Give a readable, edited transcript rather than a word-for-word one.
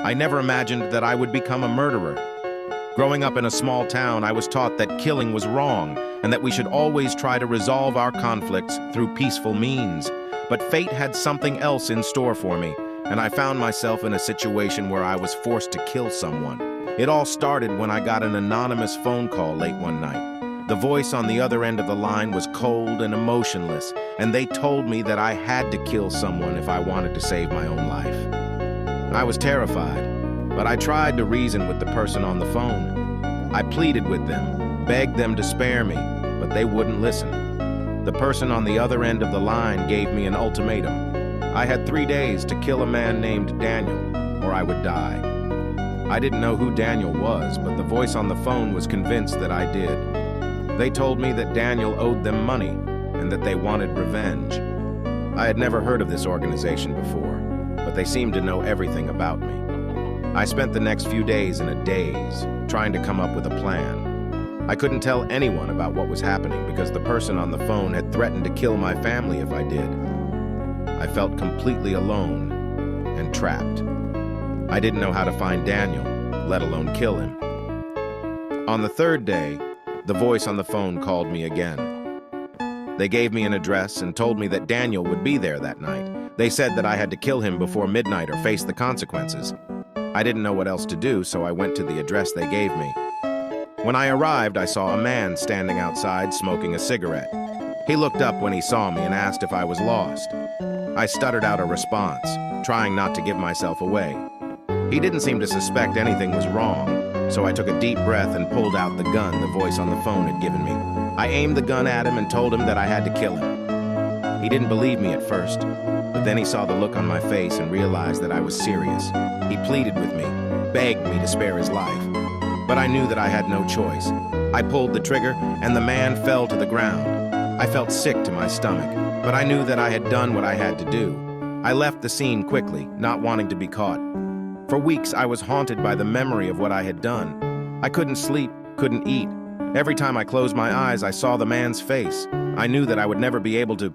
I never imagined that I would become a murderer. Growing up in a small town, I was taught that killing was wrong and that we should always try to resolve our conflicts through peaceful means. But fate had something else in store for me, and I found myself in a situation where I was forced to kill someone. It all started when I got an anonymous phone call late one night. The voice on the other end of the line was cold and emotionless, and they told me that I had to kill someone if I wanted to save my own life. I was terrified, but I tried to reason with the person on the phone. I pleaded with them, begged them to spare me, but they wouldn't listen. The person on the other end of the line gave me an ultimatum. I had 3 days to kill a man named Daniel, or I would die. I didn't know who Daniel was, but the voice on the phone was convinced that I did. They told me that Daniel owed them money and that they wanted revenge. I had never heard of this organization before, but they seemed to know everything about me. I spent the next few days in a daze, trying to come up with a plan. I couldn't tell anyone about what was happening because the person on the phone had threatened to kill my family if I did. I felt completely alone and trapped. I didn't know how to find Daniel, let alone kill him. On the 3rd day, the voice on the phone called me again. They gave me an address and told me that Daniel would be there that night. They said that I had to kill him before midnight or face the consequences. I didn't know what else to do, so I went to the address they gave me. When I arrived, I saw a man standing outside smoking a cigarette. He looked up when he saw me and asked if I was lost. I stuttered out a response, trying not to give myself away. He didn't seem to suspect anything was wrong, so I took a deep breath and pulled out the gun the voice on the phone had given me. I aimed the gun at him and told him that I had to kill him. He didn't believe me at first, but then he saw the look on my face and realized that I was serious. He pleaded with me, begged me to spare his life, but I knew that I had no choice. I pulled the trigger, and the man fell to the ground. I felt sick to my stomach, but I knew that I had done what I had to do. I left the scene quickly, not wanting to be caught. For weeks, I was haunted by the memory of what I had done. I couldn't sleep, couldn't eat. Every time I closed my eyes, I saw the man's face. I knew that I would never be able to